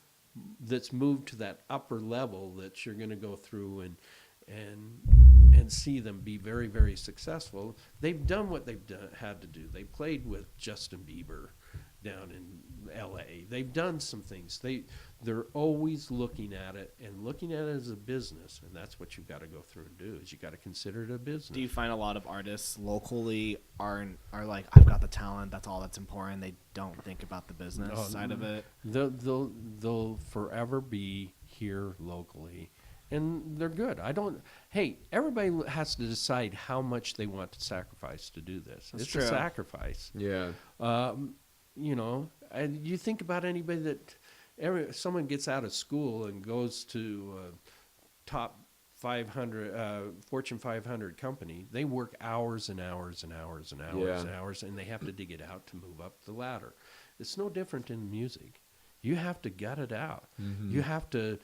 Speaker 2: that's moved to that upper level that you're going to go through and see them be very, very successful. They've done what they've had to do. They played with Justin Bieber down in L.A. They've done some things. They're always looking at it and looking at it as a business, and that's what you've got to go through and do. Is you got to consider it a business.
Speaker 1: Do you find a lot of artists locally are like, I've got the talent, that's all that's important. They don't think about the business side of it.
Speaker 2: They'll forever be here locally, and they're good. Hey, everybody has to decide how much they want to sacrifice to do this.
Speaker 1: That's
Speaker 2: it's
Speaker 1: true.
Speaker 2: a sacrifice.
Speaker 3: Yeah.
Speaker 2: You know, and you think about anybody that someone gets out of school and goes to top 500 Fortune 500 company. They work hours and hours and hours and hours and hours, and they have to dig it out to move up the ladder. It's no different in music. You have to gut it out.
Speaker 3: Mm-hmm.
Speaker 2: You have to.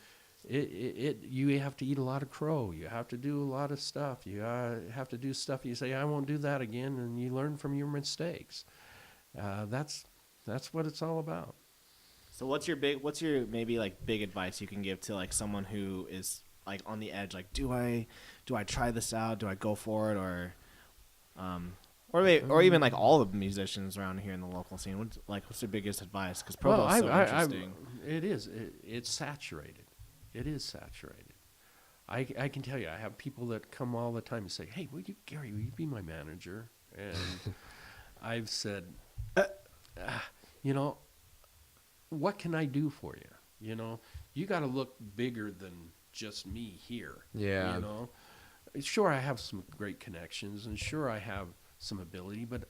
Speaker 2: You have to eat a lot of crow. You have to do a lot of stuff. You have to do stuff. You say, I won't do that again, and you learn from your mistakes. That's what it's all about.
Speaker 1: So what's your maybe like big advice you can give to like someone who is like on the edge, like do I try this out? Do I go for it, or even like all the musicians around here in the local scene? What's your biggest advice? Because Provo's so interesting.
Speaker 2: It is. It's saturated. It is saturated. I can tell you, I have people that come all the time and say, "Hey, Gary, will you be my manager?" And I've said, you know, what can I do for you? You know, you got to look bigger than just me here.
Speaker 3: Yeah.
Speaker 2: You know, sure, I have some great connections, and sure, I have some ability, but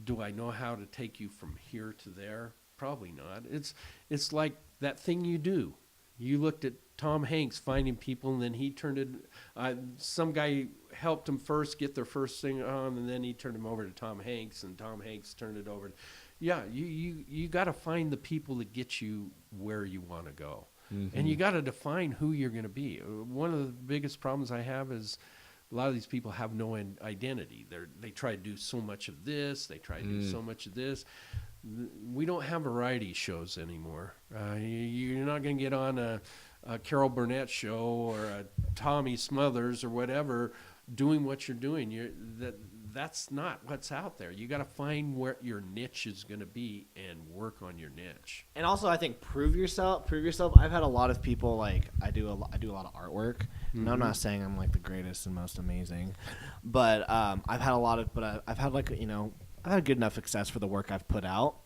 Speaker 2: do I know how to take you from here to there? Probably not. It's like that thing you do. You looked at Tom Hanks finding people, and then he turned it. Some guy helped him first get their first thing on, and then he turned him over to Tom Hanks, and Tom Hanks turned it over. Yeah, you got to find the people that get you where you want to go, and you got to define who you're going to be. One of the biggest problems I have is a lot of these people have no identity. They try to do so much of this. They try to do so much of this. We don't have variety shows anymore. You're not going to get on a Carol Burnett show or a Tommy Smothers or whatever doing what you're doing. That's not what's out there. You got to find where your niche is going to be and work on your niche.
Speaker 1: And also, I think prove yourself. I've had a lot of people like I do a lot of artwork, and I'm not saying I'm like the greatest and most amazing, but I've had I've had good enough success for the work I've put out,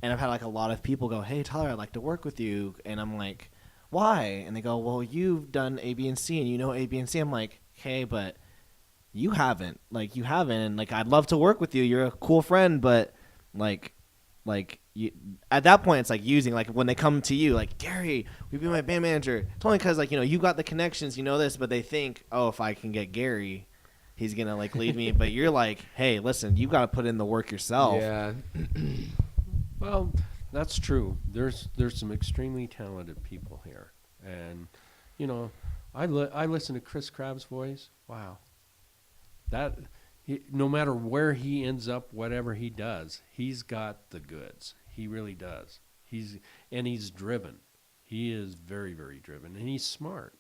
Speaker 1: and I've had like a lot of people go, "Hey Tyler, I'd like to work with you," and I'm like, "Why?" And they go, "Well, you've done A, B, and C, and you know A, B, and C." I'm like, "Hey, but you haven't, and like I'd love to work with you. You're a cool friend, but like you, at that point, it's like using like when they come to you, like Gary, will you be my band manager? It's only because like you got the connections, you know this, but they think, oh, if I can get Gary, he's gonna like lead me. But you're like, hey, listen, you got to put in the work yourself.
Speaker 3: Yeah.
Speaker 2: Well, that's true. There's some extremely talented people here, and I listen to Chris Crabb's voice. Wow, no matter where he ends up, whatever he does, he's got the goods. He really does. He's driven. He is very, very driven, and he's smart.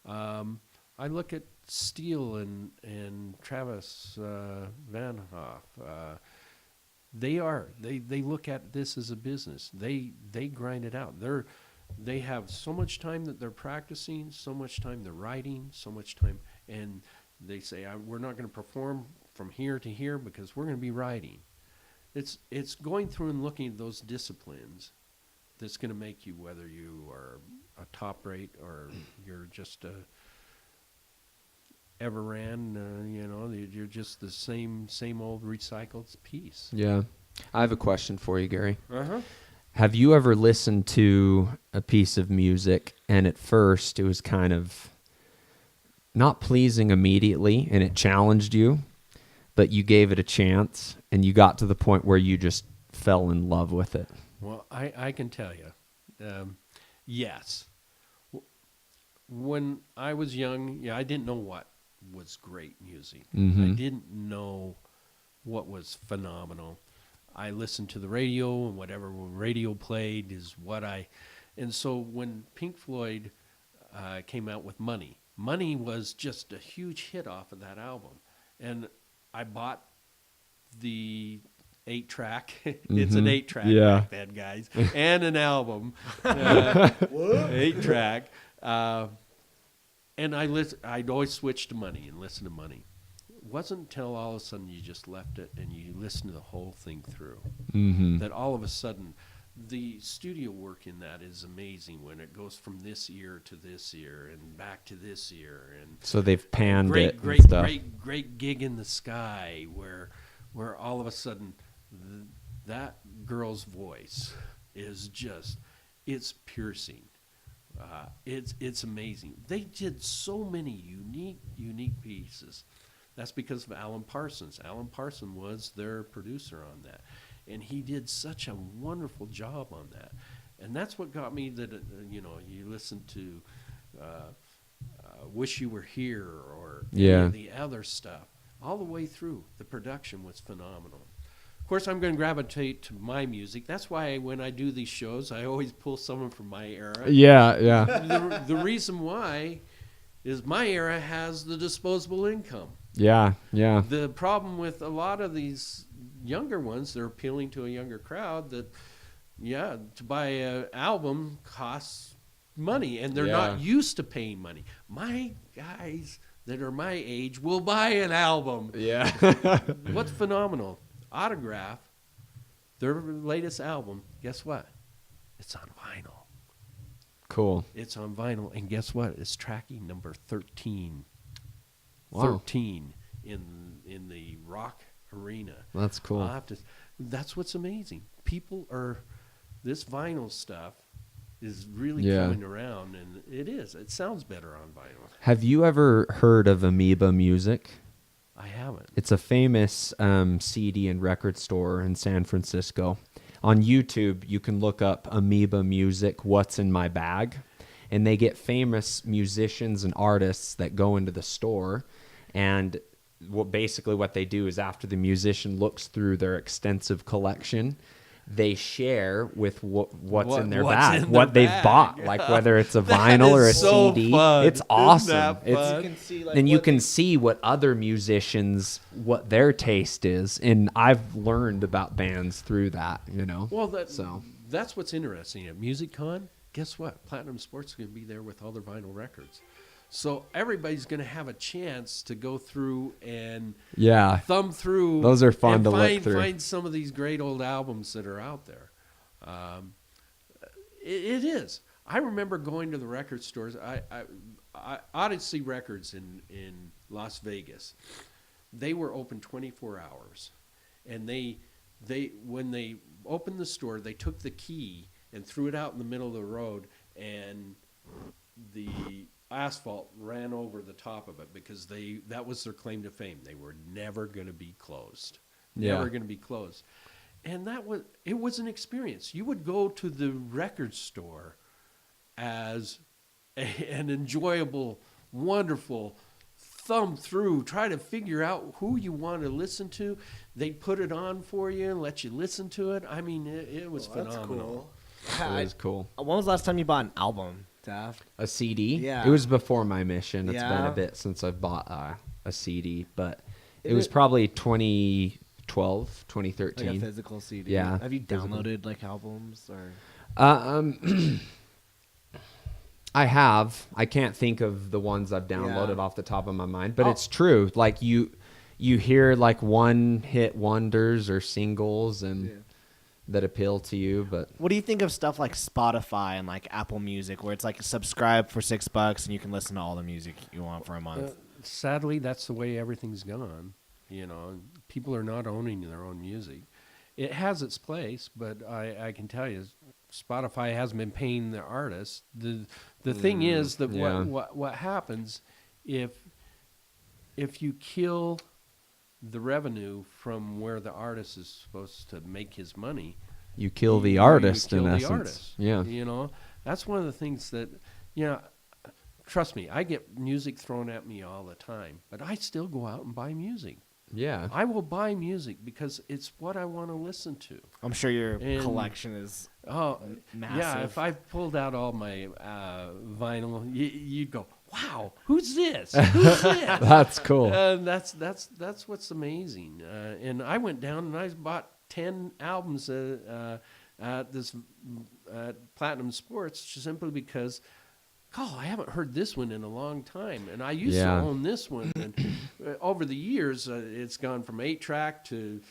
Speaker 2: I look at Steele and Travis Van Hoff. They look at this as a business. They grind it out. They have so much time that they're practicing, so much time they're writing, so much time, and they say we're not going to perform from here to here because we're going to be writing. It's going through and looking at those disciplines that's going to make you, whether you are a top rate or you're just a ever ran, you're just the same old recycled piece.
Speaker 3: Yeah. I have a question for you, Gary.
Speaker 2: Uh-huh.
Speaker 3: Have you ever listened to a piece of music and at first it was kind of not pleasing immediately and it challenged you, but you gave it a chance and you got to the point where you just fell in love with it?
Speaker 2: Well, I can tell you, yes. When I was young, I didn't know what was great music. I didn't know what was phenomenal. I listened to the radio, and whatever radio played is what and so when Pink Floyd came out with Money was just a huge hit off of that album. And I bought the 8-track. It's an 8-track
Speaker 3: Yeah.
Speaker 2: back then, guys, and an album. 8-track. And I'd always switch to money and listen to money. It wasn't until all of a sudden you just left it and you listened to the whole thing through that all of a sudden the studio work in that is amazing when it goes from this ear to this ear and back to this ear. And
Speaker 3: So they've panned it
Speaker 2: great,
Speaker 3: and stuff.
Speaker 2: great gig in the sky where all of a sudden that girl's voice is just, it's piercing. It's amazing. They did so many unique pieces. That's because of Alan Parsons. Alan Parsons was their producer on that, and he did such a wonderful job on that. And that's what got me that you listen to "Wish You Were Here" or any of the other stuff all the way through. The production was phenomenal. Of course, I'm going to gravitate to my music. That's why when I do these shows, I always pull someone from my era.
Speaker 3: Yeah.
Speaker 2: The reason why is my era has the disposable income.
Speaker 3: Yeah.
Speaker 2: The problem with a lot of these younger ones, they're appealing to a younger crowd that, to buy an album costs money, and they're not used to paying money. My guys that are my age will buy an album.
Speaker 3: Yeah.
Speaker 2: What's phenomenal? Autograph, their latest album, guess what? It's on vinyl.
Speaker 3: Cool.
Speaker 2: It's on vinyl, and guess what? It's tracking number 13.
Speaker 3: Wow.
Speaker 2: 13 in the rock arena.
Speaker 3: That's cool.
Speaker 2: That's what's amazing. This vinyl stuff is really coming around, and it sounds better on vinyl.
Speaker 3: Have you ever heard of Amoeba Music?
Speaker 2: I haven't.
Speaker 3: It's a famous CD and record store in San Francisco. On YouTube, you can look up Amoeba Music, What's in My Bag, and they get famous musicians and artists that go into the store, and basically what they do is after the musician looks through their extensive collection, they share with what's in their bag, what they've bought, like whether it's a vinyl or a
Speaker 2: so
Speaker 3: CD.
Speaker 2: fun.
Speaker 3: It's awesome.
Speaker 2: Isn't that fun?
Speaker 1: You can see, like,
Speaker 3: and you
Speaker 1: what
Speaker 3: can
Speaker 1: they-
Speaker 3: see what other musicians, what their taste is, and I've learned about bands through that.
Speaker 2: Well, that's what's interesting at Musiccon. Guess what? Platinum Sports is going to be there with all their vinyl records. So everybody's going to have a chance to go through and thumb through.
Speaker 3: Those are fun
Speaker 2: and
Speaker 3: to look through.
Speaker 2: Find some of these great old albums that are out there. It is. I remember going to the record stores. I Odyssey Records in Las Vegas. They were open 24 hours, and they when they opened the store, they took the key and threw it out in the middle of the road, and the asphalt ran over the top of it because that was their claim to fame. They were never going to be closed. Never going to be closed. And it was an experience. You would go to the record store as an enjoyable, wonderful thumb through, try to figure out who you want to listen to. They'd put it on for you and let you listen to it. I mean, it was phenomenal.
Speaker 1: That's cool.
Speaker 3: It was cool.
Speaker 1: When was the last time you bought an album, Taft?
Speaker 3: A CD?
Speaker 1: Yeah.
Speaker 3: It was before my mission. It's been
Speaker 1: Yeah.
Speaker 3: a bit since I've bought a CD, but it was probably 2012, 2013.
Speaker 1: Like a physical CD?
Speaker 3: Yeah.
Speaker 1: Have you
Speaker 3: Physical.
Speaker 1: downloaded like albums or?
Speaker 3: I have. I can't think of the ones I've downloaded off the top of my mind, but
Speaker 1: Oh.
Speaker 3: it's true. Like you hear like one hit wonders or singles and that appeal to you, but
Speaker 1: What do you think of stuff like Spotify and like Apple Music, where it's like subscribe for $6 and you can listen to all the music you want for a month?
Speaker 2: Sadly, that's the way everything's gone. People are not owning their own music. It has its place, but I can tell you, Spotify hasn't been paying the artists. The thing is that what happens if you kill the revenue from where the artist is supposed to make his money,
Speaker 3: you kill the artist
Speaker 2: you kill
Speaker 3: in
Speaker 2: the
Speaker 3: essence.
Speaker 2: artist.
Speaker 3: Yeah.
Speaker 2: That's one of the things that trust me, I get music thrown at me all the time, but I still go out and buy music.
Speaker 3: Yeah.
Speaker 2: I will buy music because it's what I want to listen to.
Speaker 1: I'm sure your
Speaker 2: And-
Speaker 1: collection is massive.
Speaker 2: Yeah, if I pulled out all my vinyl, you'd go, "Wow, who's this? Who's this?"
Speaker 3: That's cool.
Speaker 2: And that's what's amazing. And I went down and I bought 10 albums at this Platinum Sports simply because, I haven't heard this one in a long time, and I used to own this one. And over the years, it's gone from 8-track to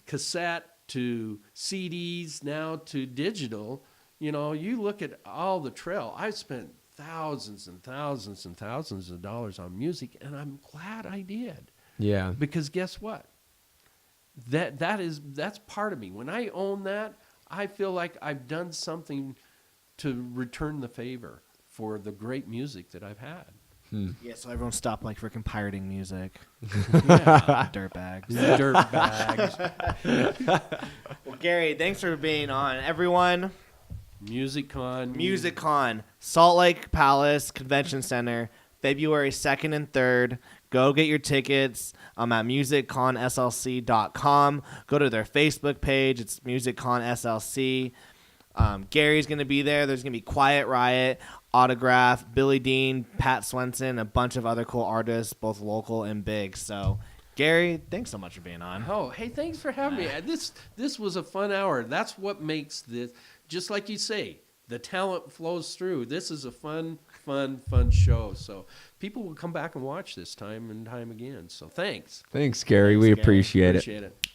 Speaker 2: cassette to CDs now to digital. You know, you look at all the trail. I spent thousands and thousands and thousands of dollars on music, and I'm glad I did.
Speaker 3: Yeah.
Speaker 2: Because guess what? That's part of me. When I own that, I feel like I've done something to return the favor for the great music that I've had.
Speaker 1: Yeah, so everyone stop like freaking pirating music.
Speaker 2: Yeah.
Speaker 1: Dirtbags.
Speaker 2: Dirtbags.
Speaker 1: Well, Gary, thanks for being on. Everyone,
Speaker 2: Musiccon.
Speaker 1: Salt Lake Palace Convention Center, February 2nd and 3rd. Go get your tickets at musicconslc.com. Go to their Facebook page. It's Musiccon SLC. Gary's going to be there. There's going to be Quiet Riot, Autograph, Billy Dean, Pat Swenson, a bunch of other cool artists, both local and big. So, Gary, thanks so much for being on.
Speaker 2: Oh, hey, thanks for having me. This was a fun hour. That's what makes this, just like you say, the talent flows through. This is a fun show. So people will come back and watch this time and time again. So thanks.
Speaker 3: Thanks, Gary. We
Speaker 1: Gary.
Speaker 3: appreciate it.
Speaker 2: Appreciate it.